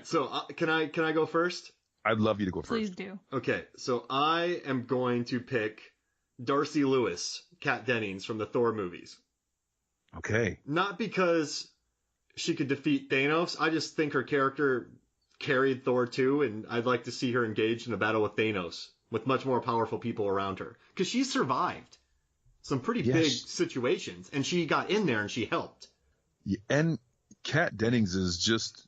so can I go first? I'd love you to go first. Please do. Okay, so I am going to pick Darcy Lewis, Kat Dennings from the Thor movies. Okay. Not because she could defeat Thanos. I just think her character carried Thor too, and I'd like to see her engaged in a battle with Thanos with much more powerful people around her. Because she survived some pretty big situations, and she got in there and she helped. Yeah, and Kat Dennings is just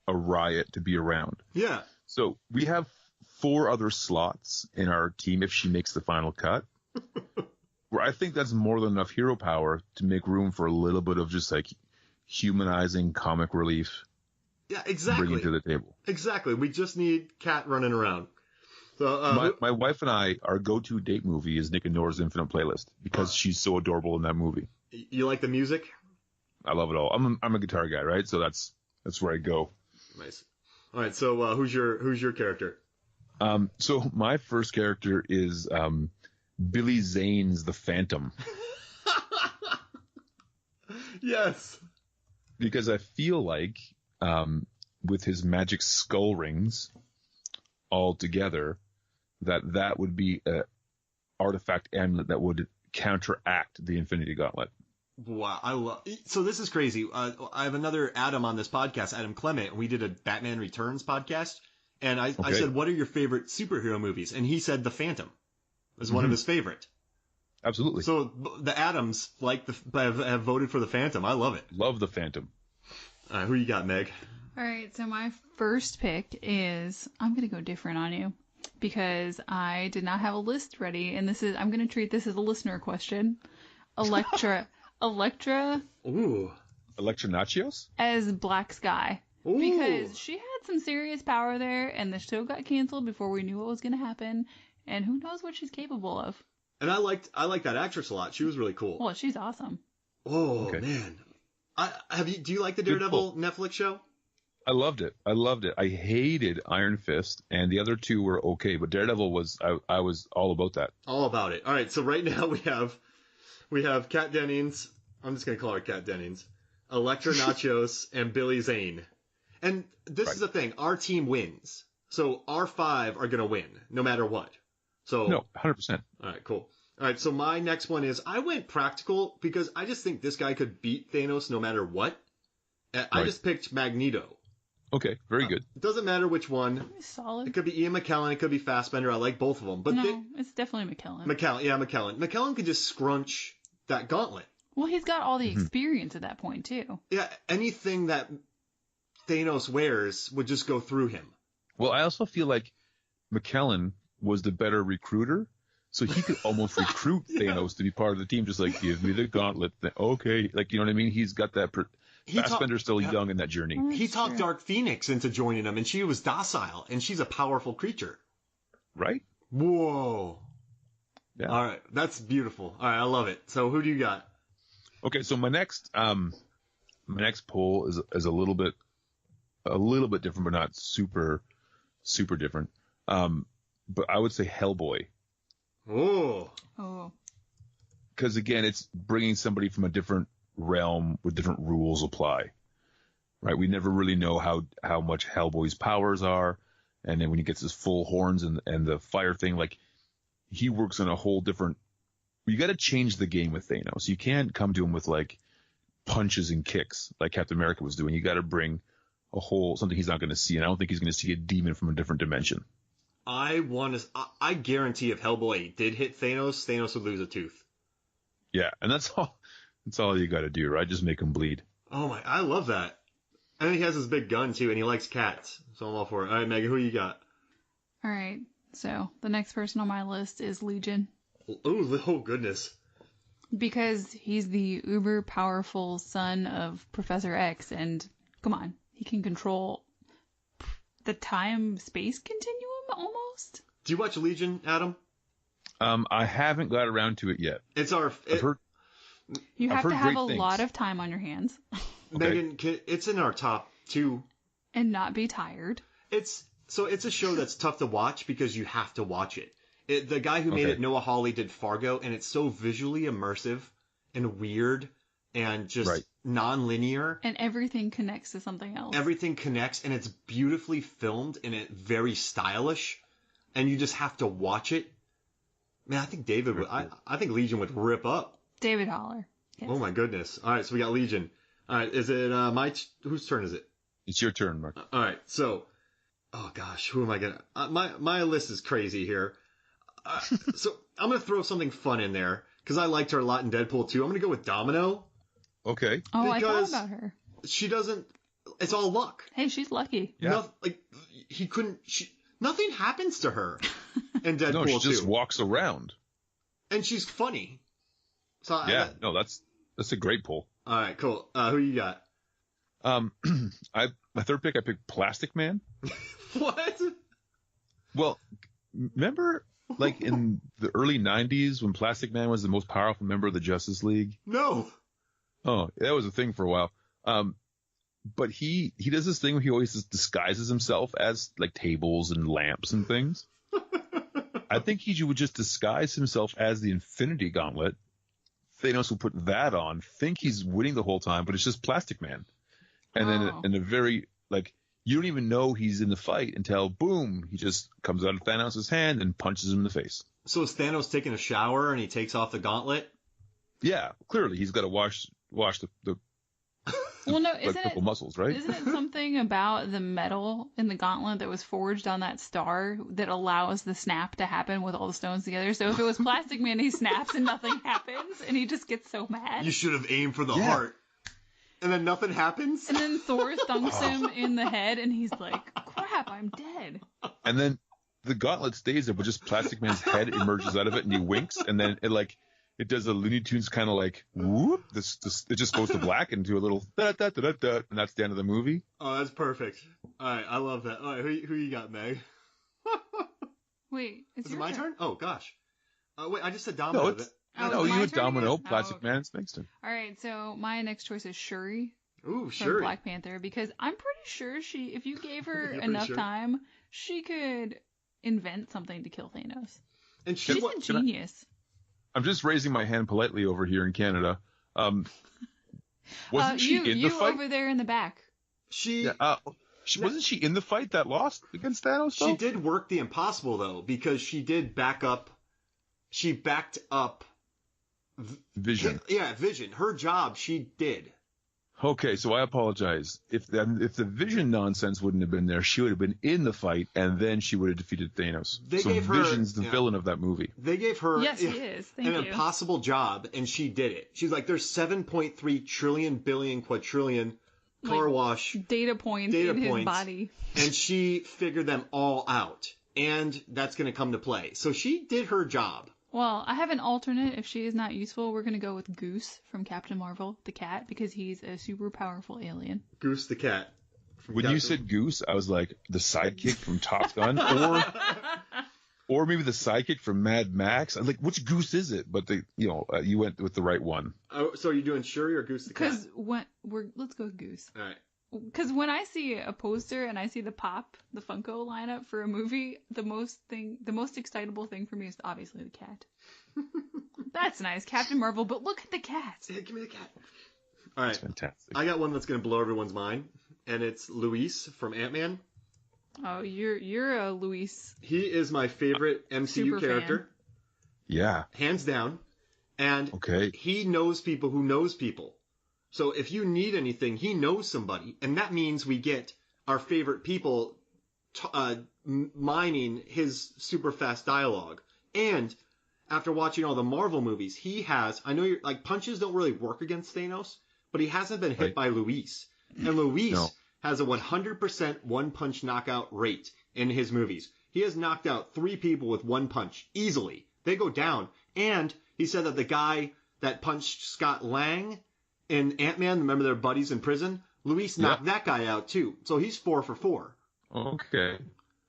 a riot to be around. Yeah. So we have 4 other slots in our team if she makes the final cut. Where I think that's more than enough hero power to make room for a little bit of just like humanizing comic relief. Yeah, exactly. Bringing to the table. Exactly. We just need Kat running around. So my wife and I, our go-to date movie is Nick and Nora's Infinite Playlist because she's so adorable in that movie. You like the music? I love it all. I'm a guitar guy, right? So that's where I go. Nice. All right. So who's your character? So my first character is Billy Zane's The Phantom. Yes. Because I feel like with his magic skull rings all together, that would be an artifact amulet that would counteract the Infinity Gauntlet. Wow, so this is crazy. I have another Adam on this podcast, Adam Clement, and we did a Batman Returns podcast, and I said, what are your favorite superhero movies? And he said The Phantom was one of his favorite. Absolutely. So the Adams have voted for The Phantom. I love it. Love The Phantom. All right, who you got, Meg? All right, so my first pick is, I'm going to go different on you because I did not have a list ready, and I'm going to treat this as a listener question. Elektra. Ooh. Elektra Nachios? As Black Sky. Ooh. Because she had some serious power there, and the show got canceled before we knew what was going to happen, and who knows what she's capable of. And I liked that actress a lot. She was really cool. Well, she's awesome. Oh, okay. Man. Do you like the Daredevil Netflix show? I loved it. I hated Iron Fist, and the other two were okay, but Daredevil was, I was all about that. All about it. All right, so right now we have Kat Dennings. I'm just going to call her Kat Dennings. Elektra Nachos and Billy Zane. And this is the thing. Our team wins. So our 5 are going to win no matter what. So no, 100%. All right, cool. All right, so my next one is I went practical because I just think this guy could beat Thanos no matter what. I just picked Magneto. Okay, very good. It doesn't matter which one. Solid. It could be Ian McKellen. It could be Fassbender. I like both of them. But it's definitely McKellen. McKellen. McKellen could just scrunch that gauntlet. Well, he's got all the experience at that point, too. Yeah, anything that Thanos wears would just go through him. Well, I also feel like McKellen was the better recruiter, so he could almost recruit Thanos to be part of the team, just like, give me the gauntlet. Okay, like, you know what I mean? He's got that... Fassbender's still young in that journey. He talked Dark Phoenix into joining him, and she was docile, and she's a powerful creature. Right? Whoa. Yeah. All right, that's beautiful. All right, I love it. So who do you got? Okay, so my next poll is a little bit different, but not super different. But I would say Hellboy. Oh. Because again, it's bringing somebody from a different realm with different rules apply, right? We never really know how much Hellboy's powers are, and then when he gets his full horns and the fire thing, like he works on a whole different. You got to change the game with Thanos. You can't come to him with like punches and kicks like Captain America was doing. You got to bring something he's not going to see, and I don't think he's going to see a demon from a different dimension. I guarantee if Hellboy did hit Thanos would lose a tooth. Yeah, and that's all. That's all you got to do, right? Just make him bleed. Oh my! I love that. And he has his big gun too, and he likes cats, so I'm all for it. All right, Megan, who you got? All right, so the next person on my list is Legion. Oh goodness! Because he's the uber powerful son of Professor X, and come on, he can control the time-space continuum almost. Do you watch Legion, Adam? I haven't got around to it yet. I've heard. You have to have a lot of time on your hands. Okay. Megan, it's in our top 2. And not be tired. It's a show that's tough to watch because you have to watch it. The guy who made it, Noah Hawley, did Fargo, and it's so visually immersive and weird and just non-linear. And everything connects to something else. Everything connects, and it's beautifully filmed, and it's very stylish, and you just have to watch it. Man, I think David would, I think Legion would rip up. David Holler. Yes. Oh my goodness. All right, so we got Legion. All right, is it whose turn is it? It's your turn, Mark. All right, so, oh gosh, who am I gonna? My list is crazy here. So I'm gonna throw something fun in there because I liked her a lot in Deadpool 2. I'm gonna go with Domino. Okay. Oh, I thought Because about her. she doesn't. It's all luck. Hey, she's lucky. Yeah. Nothing happens to her in Deadpool 2. No, she just walks around. And she's funny. So Yeah. No, that's a great pull. All right, cool. Who you got? My third pick, I picked Plastic Man. What? Well, remember, like in the early '90s when Plastic Man was the most powerful member of the Justice League? No. Oh, that was a thing for a while. But he does this thing where he always just disguises himself as like tables and lamps and things. I think he would just disguise himself as the Infinity Gauntlet. Thanos will put that on, think he's winning the whole time, but it's just Plastic Man. And then in a very, like, you don't even know he's in the fight until, boom, he just comes out of Thanos' hand and punches him in the face. So is Thanos taking a shower and he takes off the gauntlet? Yeah, clearly he's got to wash the Well, no, like couple muscles, right? Isn't it something about the metal in the gauntlet that was forged on that star that allows the snap to happen with all the stones together? So if it was Plastic Man, he snaps and nothing happens, and he just gets so mad. You should have aimed for the heart. And then nothing happens? And then Thor thunks him in the head, and he's like, crap, I'm dead. And then the gauntlet stays there, but just Plastic Man's head emerges out of it, and he winks, and then it does a Looney Tunes kind of like whoop. It just goes to black and do a little da da da da da, and that's the end of the movie. Oh, that's perfect. All right, I love that. All right, who you got, Meg? Wait, is it my turn? Oh gosh. Wait, I just said Domino. No, you had Domino, Plastic Man, it's next turn. All right, so my next choice is Shuri. Ooh, from Shuri. Black Panther, because I'm pretty sure if you gave her enough time, she could invent something to kill Thanos. And she's a genius. I'm just raising my hand politely over here in Canada. Wasn't she in the fight? You over there in the back. Wasn't she in the fight that lost against Thanos, though? She did work the impossible, though, because she did back up. She backed up Vision. Yeah, Vision. Her job, she did. Okay, so I apologize. If the Vision nonsense wouldn't have been there, she would have been in the fight, and then she would have defeated Thanos. Vision's the villain of that movie. They gave her he is. an impossible job, and she did it. She's like, there's 7.3 trillion, billion, quadrillion car wash data points in his body. And she figured them all out, and that's going to come to play. So she did her job. Well, I have an alternate. If she is not useful, we're going to go with Goose from Captain Marvel, the cat, because he's a super powerful alien. Goose the cat. When you said Goose, I was like, the sidekick from Top Gun, or maybe the sidekick from Mad Max. I'm like, which Goose is it? But you went with the right one. Oh, so are you doing Shuri or Goose the cat? Let's go with Goose. All right. Because when I see a poster and I see the Funko lineup for a movie, the most excitable thing for me is obviously the cat. That's nice, Captain Marvel, but look at the cat. Yeah, give me the cat. All right, that's fantastic. I got one that's gonna blow everyone's mind, and it's Luis from Ant-Man. Oh, you're a Luis. He is my favorite MCU character. Fan. Yeah, hands down. And he knows people who knows people. So if you need anything, he knows somebody, and that means we get our favorite people mining his super fast dialogue. And after watching all the Marvel movies, he has, I know you're like, punches don't really work against Thanos, but he hasn't been hit by Luis. And Luis has a 100% one punch knockout rate in his movies. He has knocked out 3 people with one punch easily. They go down. And he said that the guy that punched Scott Lang in Ant-Man, remember their buddies in prison? Luis knocked that guy out too. So he's 4 for 4. Okay.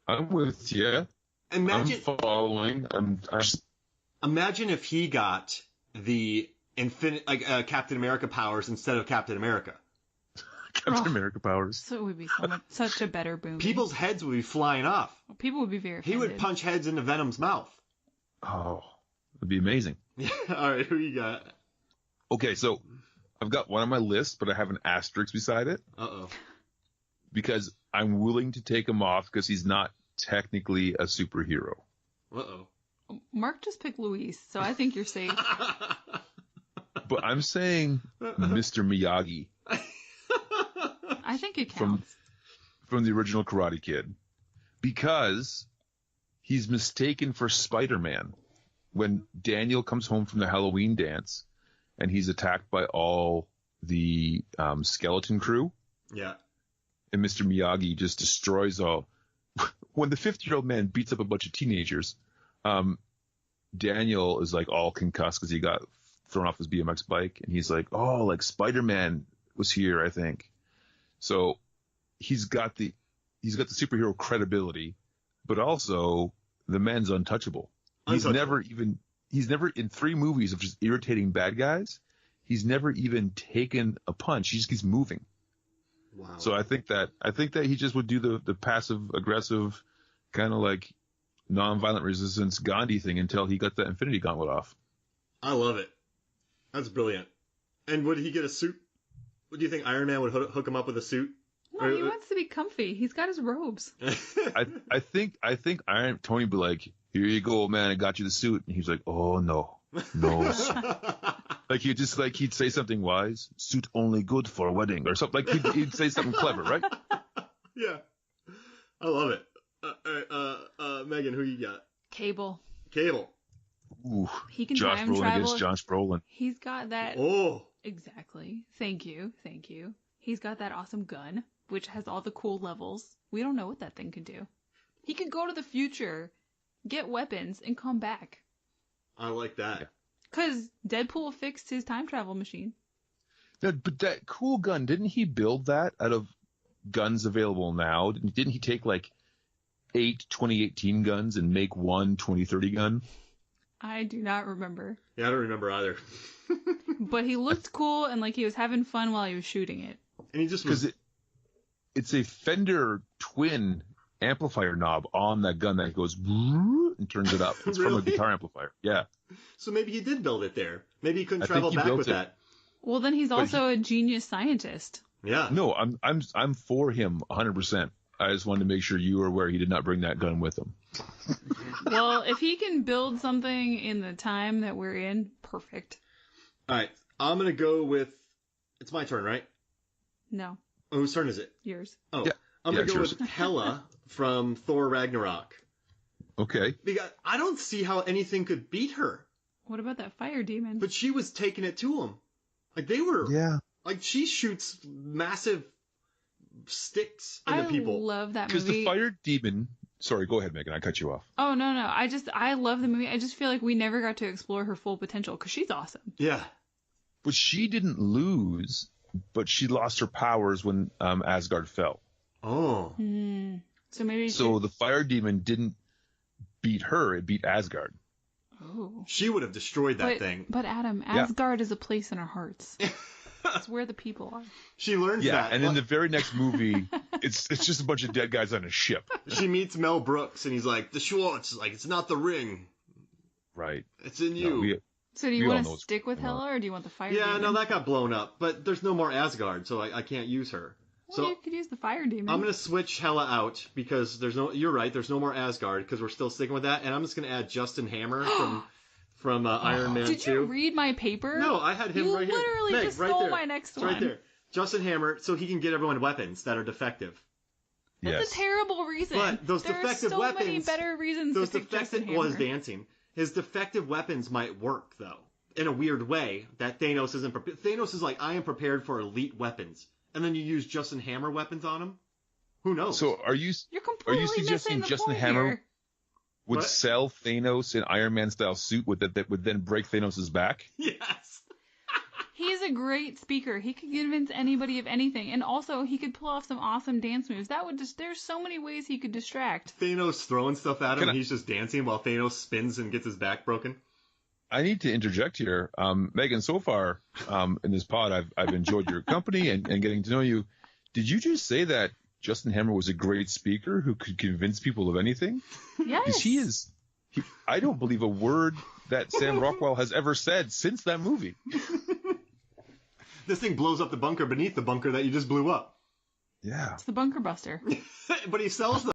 I'm with you. Imagine, I'm following. Imagine if he got the Captain America powers instead of Captain America. Captain America powers. So it would be such a better movie. People's heads would be flying off. People would be very offended. He would punch heads into Venom's mouth. Oh, it'd be amazing. All right, who you got? Okay, so I've got one on my list, but I have an asterisk beside it Uh-oh. because I'm willing to take him off because he's not technically a superhero. Uh-oh. Mark just picked Luis, so I think you're safe. But I'm saying Mr. Miyagi I think it counts. from the original Karate Kid, because he's mistaken for Spider-Man when Daniel comes home from the Halloween dance and he's attacked by all the skeleton crew. Yeah. And Mr. Miyagi just destroys all. When the 50-year-old man beats up a bunch of teenagers, Daniel is like all concussed because he got thrown off his BMX bike, and he's like, "Oh, like Spider-Man was here, I think." So he's got the superhero credibility, but also the man's untouchable. He's never in 3 movies of just irritating bad guys. He's never even taken a punch. He just keeps moving. Wow. So I think that he just would do the passive aggressive kind of like nonviolent resistance Gandhi thing until he got the Infinity Gauntlet off. I love it. That's brilliant. And would he get a suit? Do you think Iron Man would hook him up with a suit? No, he wants to be comfy. He's got his robes. I think Tony would be like, "Here you go, man. I got you the suit." And he's like, "Oh no." Like he'd say something wise. Suit only good for a wedding or something. Like he'd say something clever, right? Yeah. I love it. Megan, who you got? Cable. Ooh, He can Josh time Brolin travel. against Josh Brolin. He's got that. Oh. Exactly. Thank you. He's got that awesome gun, which has all the cool levels. We don't know what that thing could do. He could go to the future, get weapons, and come back. I like that. Because Deadpool fixed his time travel machine. No, but that cool gun, didn't he build that out of guns available now? Didn't he take like 8 2018 guns and make one 2030 gun? I do not remember. Yeah, I don't remember either. But he looked cool and like he was having fun while he was shooting it. And he just was... Because it's a Fender twin amplifier knob on that gun that goes and turns it up. It's Really? from a guitar amplifier. Yeah. So maybe he did build it there. Maybe he couldn't I travel think he back built with it. that. Well, then he's also a genius scientist. Yeah. No, I'm for him 100%. I just wanted to make sure you were aware he did not bring that gun with him. Well, if he can build something in the time that we're in, perfect. All right. I'm going to go with... It's my turn, right? No, Oh, whose turn is it? yours. Oh. Yeah. I'm going to go it's with Hela from Thor Ragnarok. Okay. Because I don't see how anything could beat her. What about that fire demon? But she was taking it to him. Like, they were... Yeah. Like, she shoots massive sticks into people. I love that Because movie. the fire demon... Sorry, go ahead, Megan. I cut you off. Oh, no. I love the movie. I just feel like we never got to explore her full potential because she's awesome. Yeah. But she didn't lose, but she lost her powers when Asgard fell. Oh. So maybe. So the fire demon didn't beat her, it beat Asgard. Oh. She would have destroyed that thing. But Adam, Yeah. Asgard is a place in our hearts. It's where the people are. She learns that. And in the very next movie, it's just a bunch of dead guys on a ship. She meets Mel Brooks, and he's like, the Schwartz, like, it's not the ring. Right. It's in you. No, So do you We all want know to what's stick with going on. Hela or do you want the fire Yeah, demon? no, that got blown up. But there's no more Asgard, so I can't use her. Well, So you could use the fire demon. I'm going to switch Hela out because you're right, there's no more Asgard because we're still sticking with that. And I'm just going to add Justin Hammer from Iron Man 2. Did you read my paper? No, I had him You right here. literally Meg, just right stole there. my next It's one. right there. Justin Hammer, so he can get everyone weapons that are defective. That's Yes. a terrible reason. But those there defective are so weapons, many better reasons Those to pick Justin defective was Hammer. dancing. His defective weapons might work though, in a weird way that Thanos isn't. Thanos is like, I am prepared for elite weapons, and then you use Justin Hammer weapons on him. Who knows? So are you You're completely suggesting missing the Justin point Hammer here. would What? sell Thanos an Iron Man style suit that would then break Thanos' back? Yes. He's a great speaker. He could convince anybody of anything, and also he could pull off some awesome dance moves. That would just there's so many ways he could distract. Thanos throwing stuff at him, Can I- and he's just dancing while Thanos spins and gets his back broken. I need to interject here. Megan, so far in this pod, I've enjoyed your company and getting to know you. Did you just say that Justin Hammer was a great speaker who could convince people of anything? Yes. Because I don't believe a word that Sam Rockwell has ever said since that movie. This thing blows up the bunker beneath the bunker that you just blew up. Yeah. It's the bunker buster. But he sells them.